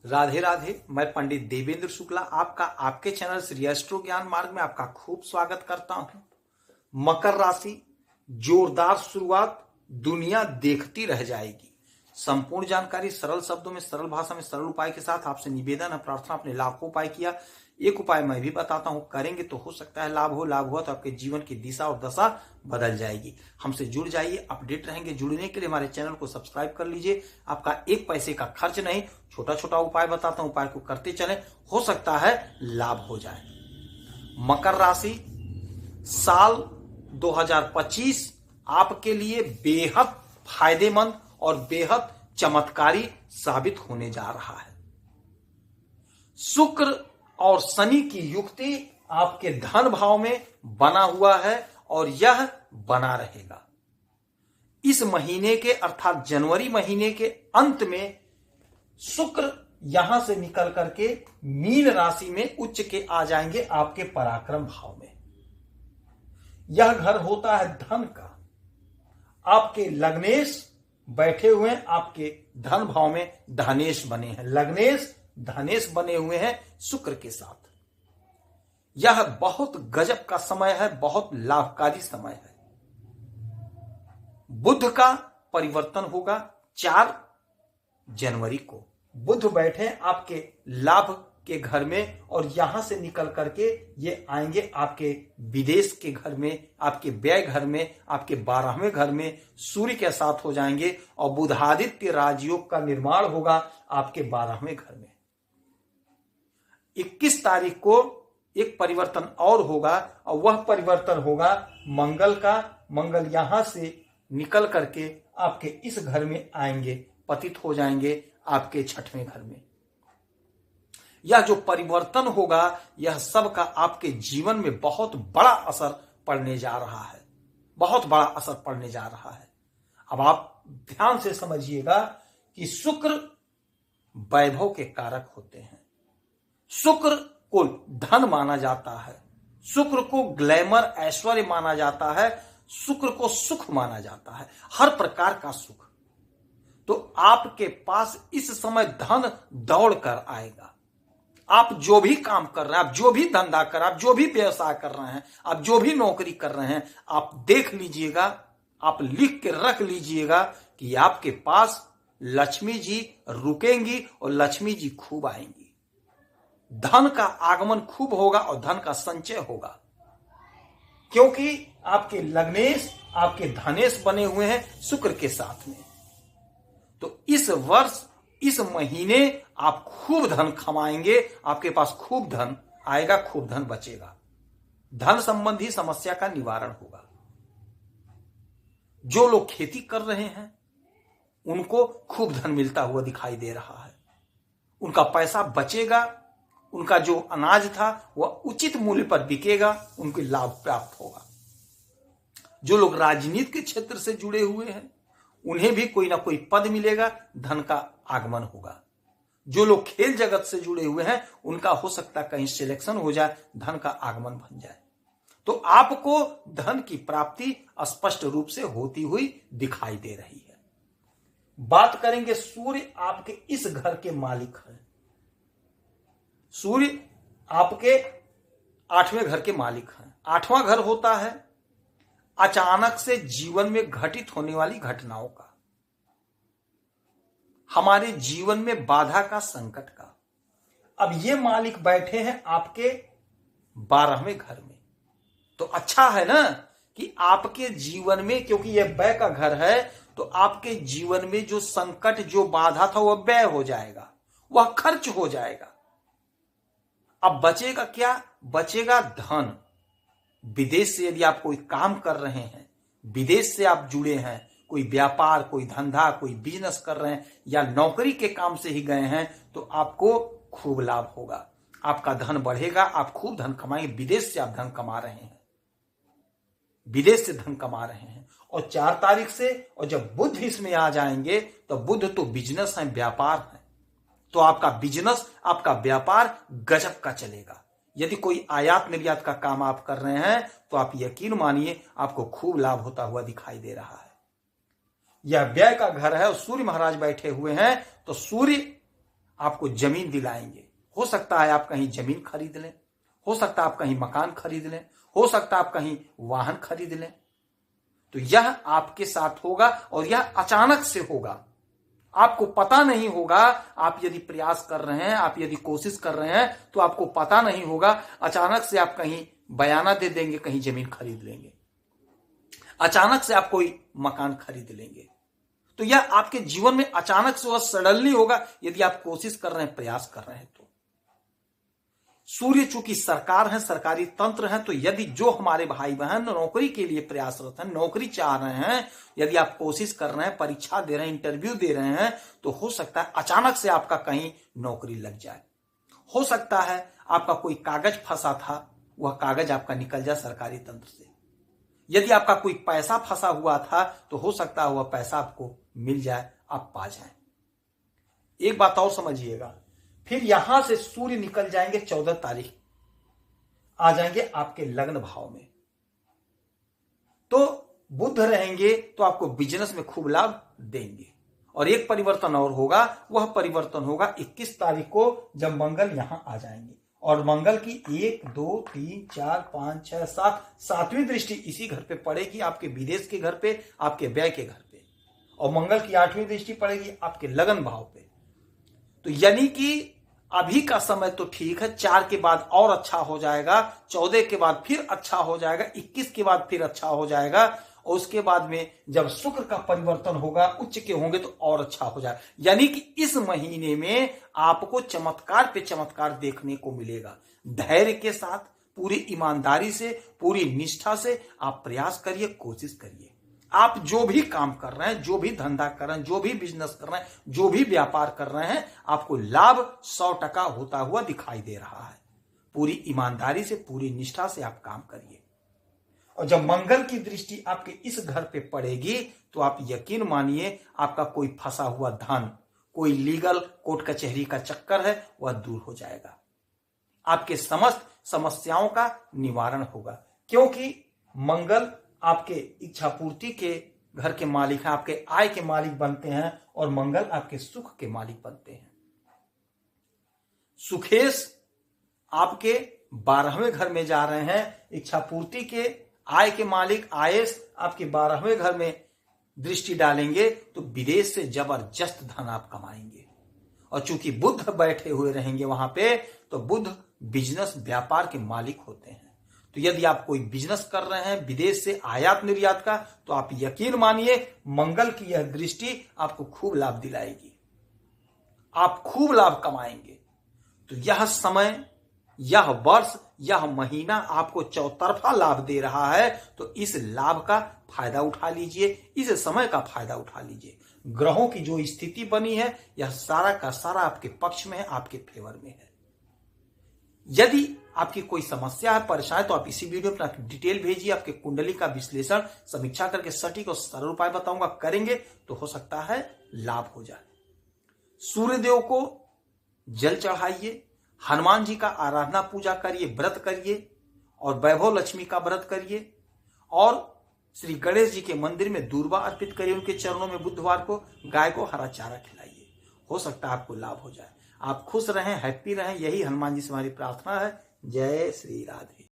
राधे राधे। मैं पंडित देवेंद्र शुक्ला आपका आपके चैनल श्री एस्ट्रो ज्ञान मार्ग में आपका खूब स्वागत करता हूं। मकर राशि, जोरदार शुरुआत दुनिया देखती रह जाएगी। संपूर्ण जानकारी सरल शब्दों में, सरल भाषा में, सरल उपाय के साथ आपसे निवेदन है, प्रार्थना। आपने लाखों उपाय किया, एक उपाय मैं भी बताता हूं, करेंगे तो हो सकता है लाभ हो। लाभ हुआ तो आपके जीवन की दिशा और दशा बदल जाएगी। हमसे जुड़ जाइए, अपडेट रहेंगे। जुड़ने के लिए हमारे चैनल को सब्सक्राइब कर लीजिए। आपका एक पैसे का खर्च नहीं, छोटा छोटा उपाय बताता हूं, उपाय को करते चलें, हो सकता है लाभ हो जाए। मकर राशि, साल 2025 आपके लिए बेहद फायदेमंद और बेहद चमत्कारी साबित होने जा रहा है। शुक्र और शनि की युक्ति आपके धन भाव में बना हुआ है और यह बना रहेगा। इस महीने के अर्थात जनवरी महीने के अंत में शुक्र यहां से निकल करके मीन राशि में उच्च के आ जाएंगे आपके पराक्रम भाव में। यह घर होता है धन का। आपके लग्नेश बैठे हुए हैं, आपके धन भाव में धनेश बने हैं। लग्नेश धनेश बने हुए हैं शुक्र के साथ। यह बहुत गजब का समय है, बहुत लाभकारी समय है। बुध का परिवर्तन होगा 4 जनवरी को। बुध बैठे आपके लाभ के घर में और यहां से निकल करके ये आएंगे आपके विदेश के घर में, आपके व्यय घर में, आपके 12वें घर में सूर्य के साथ हो जाएंगे और बुधादित्य राजयोग का निर्माण होगा आपके 12वें घर में। 21 तारीख को एक परिवर्तन और होगा और वह परिवर्तन होगा मंगल का। मंगल यहां से निकल करके आपके इस घर में आएंगे, पतित हो जाएंगे आपके 6वें घर में। यह जो परिवर्तन होगा यह सब का आपके जीवन में बहुत बड़ा असर पड़ने जा रहा है, बहुत बड़ा असर पड़ने जा रहा है। अब आप ध्यान से समझिएगा कि शुक्र वैभव के कारक होते हैं। शुक्र को धन माना जाता है, शुक्र को ग्लैमर ऐश्वर्य माना जाता है, शुक्र को सुख माना जाता है, हर प्रकार का सुख। तो आपके पास इस समय धन दौड़ कर आएगा। आप जो भी काम कर रहे हैं, आप जो भी धंधा कर रहे हैं, आप जो भी व्यवसाय कर रहे हैं, आप जो भी नौकरी कर रहे हैं, आप देख लीजिएगा, आप लिख के रख लीजिएगा कि आपके पास लक्ष्मी जी रुकेंगी और लक्ष्मी जी खूब आएंगी। धन का आगमन खूब होगा और धन का संचय होगा, क्योंकि आपके लग्नेश आपके धनेश बने हुए हैं शुक्र के साथ में। तो इस वर्ष, इस महीने आप खूब धन कमाएंगे, आपके पास खूब धन आएगा, खूब धन बचेगा। धन संबंधी समस्या का निवारण होगा। जो लोग खेती कर रहे हैं उनको खूब धन मिलता हुआ दिखाई दे रहा है। उनका पैसा बचेगा, उनका जो अनाज था वह उचित मूल्य पर बिकेगा, उनको लाभ प्राप्त होगा। जो लोग राजनीति के क्षेत्र से जुड़े हुए हैं उन्हें भी कोई ना कोई पद मिलेगा, धन का आगमन होगा। जो लोग खेल जगत से जुड़े हुए हैं उनका हो सकता है कहीं सिलेक्शन हो जाए, धन का आगमन बन जाए। तो आपको धन की प्राप्ति स्पष्ट रूप से होती हुई दिखाई दे रही है। बात करेंगे, सूर्य आपके इस घर के मालिक हैं। सूर्य आपके 8वें घर के मालिक हैं। 8वां घर होता है अचानक से जीवन में घटित होने वाली घटनाओं का, हमारे जीवन में बाधा का, संकट का। अब ये मालिक बैठे हैं आपके 12वें घर में, तो अच्छा है ना कि आपके जीवन में, क्योंकि यह व्यय का घर है, तो आपके जीवन में जो संकट, जो बाधा था वह व्यय हो जाएगा, वह खर्च हो जाएगा। अब बचेगा क्या? बचेगा धन। विदेश से यदि आप कोई काम कर रहे हैं, विदेश से आप जुड़े हैं, कोई व्यापार, कोई धंधा, कोई बिजनेस कर रहे हैं या नौकरी के काम से ही गए हैं, तो आपको खूब लाभ होगा, आपका धन बढ़ेगा, आप खूब धन कमाएंगे। विदेश से आप धन कमा रहे हैं, विदेश से धन कमा रहे हैं। और 4 तारीख से, और जब बुध इसमें आ जाएंगे तो बुध तो बिजनेस है, व्यापार है, तो आपका बिजनेस, आपका व्यापार गजब का चलेगा। यदि कोई आयात निर्यात का काम आप कर रहे हैं तो आप यकीन मानिए आपको खूब लाभ होता हुआ दिखाई दे रहा है। यह व्यय का घर है और सूर्य महाराज बैठे हुए हैं, तो सूर्य आपको जमीन दिलाएंगे। हो सकता है आप कहीं जमीन खरीद लें, हो सकता है आप कहीं मकान खरीद लें, हो सकता है आप कहीं वाहन खरीद लें। तो यह आपके साथ होगा और यह अचानक से होगा, आपको पता नहीं होगा। आप यदि प्रयास कर रहे हैं, आप यदि कोशिश कर रहे हैं तो आपको पता नहीं होगा, अचानक से आप कहीं बयाना दे देंगे, कहीं जमीन खरीद लेंगे, अचानक से आप कोई मकान खरीद लेंगे। तो यह आपके जीवन में अचानक से और सडनली होगा यदि आप कोशिश कर रहे हैं, प्रयास कर रहे हैं तो। सूर्य चूंकि सरकार है, सरकारी तंत्र है, तो यदि जो हमारे भाई बहन नौकरी के लिए प्रयासरत हैं, नौकरी चाह रहे हैं, यदि आप कोशिश कर रहे हैं, परीक्षा दे रहे हैं, इंटरव्यू दे रहे हैं, तो हो सकता है अचानक से आपका कहीं नौकरी लग जाए। हो सकता है आपका कोई कागज फंसा था, वह कागज आपका निकल जाए सरकारी तंत्र से। यदि आपका कोई पैसा फंसा हुआ था तो हो सकता है वह पैसा आपको मिल जाए, आप पा जाए। एक बात और समझिएगा, फिर यहां से सूर्य निकल जाएंगे 14 तारीख, आ जाएंगे आपके लग्न भाव में। तो बुध रहेंगे तो आपको बिजनेस में खूब लाभ देंगे। और एक परिवर्तन और होगा, वह परिवर्तन होगा 21 तारीख को, जब मंगल यहां आ जाएंगे। और मंगल की 1 2 3 4 5 6 7 सातवीं दृष्टि इसी घर पे पड़ेगी, आपके विदेश के घर पे, आपके व्यय के घर पे। और मंगल की 8वीं दृष्टि पड़ेगी आपके लगन भाव पे। तो यानी कि अभी का समय तो ठीक है, 4 के बाद और अच्छा हो जाएगा, 14 के बाद फिर अच्छा हो जाएगा, 21 के बाद फिर अच्छा हो जाएगा, और उसके बाद में जब शुक्र का परिवर्तन होगा, उच्च के होंगे तो और अच्छा हो जाएगा। यानी कि इस महीने में आपको चमत्कार पे चमत्कार देखने को मिलेगा। धैर्य के साथ, पूरी ईमानदारी से, पूरी निष्ठा से आप प्रयास करिए, कोशिश करिए। आप जो भी काम कर रहे हैं, जो भी धंधा कर रहे हैं, जो भी बिजनेस कर रहे हैं, जो भी व्यापार कर रहे हैं, आपको लाभ 100% होता हुआ दिखाई दे रहा है। पूरी ईमानदारी से, पूरी निष्ठा से आप काम करिए। और जब मंगल की दृष्टि आपके इस घर पे पड़ेगी तो आप यकीन मानिए, आपका कोई फंसा हुआ धन, कोई लीगल कोर्ट कचहरी का चक्कर है, वह दूर हो जाएगा। आपके समस्त समस्याओं का निवारण होगा, क्योंकि मंगल आपके इच्छा पूर्ति के घर के मालिक हैं, आपके आय के मालिक बनते हैं, और मंगल आपके सुख के मालिक बनते हैं। सुखेश आपके 12वें घर में जा रहे हैं, इच्छा पूर्ति के, आय के मालिक आयेश आपके 12वें घर में दृष्टि डालेंगे, तो विदेश से जबरदस्त धन आप कमाएंगे। और चूंकि बुध बैठे हुए रहेंगे वहां पे, तो बुध बिजनेस व्यापार के मालिक होते हैं। तो यदि आप कोई बिजनेस कर रहे हैं विदेश से आयात निर्यात का, तो आप यकीन मानिए मंगल की यह दृष्टि आपको खूब लाभ दिलाएगी, आप खूब लाभ कमाएंगे। तो यह समय, यह वर्ष, यह महीना आपको चौतरफा लाभ दे रहा है। तो इस लाभ का फायदा उठा लीजिए, इस समय का फायदा उठा लीजिए। ग्रहों की जो स्थिति बनी है, यह सारा का सारा आपके पक्ष में है, आपके फेवर में है। यदि आपकी कोई समस्या है, परेशान है, तो आप इसी वीडियो में अपना डिटेल भेजिए। आपके कुंडली का विश्लेषण समीक्षा करके सटीक और सरल उपाय बताऊंगा, करेंगे तो हो सकता है लाभ हो जाए। सूर्यदेव को जल चढ़ाइए, हनुमान जी का आराधना पूजा करिए, व्रत करिए, और वैभव लक्ष्मी का व्रत करिए, और श्री गणेश जी के मंदिर में दूर्वा अर्पित करिए, उनके चरणों में बुधवार को गाय को हरा चारा खिलाइए। हो सकता है आपको लाभ हो जाए। आप खुश रहें, हैप्पी रहें, यही हनुमान जी से हमारी प्रार्थना है। जय श्री राधे।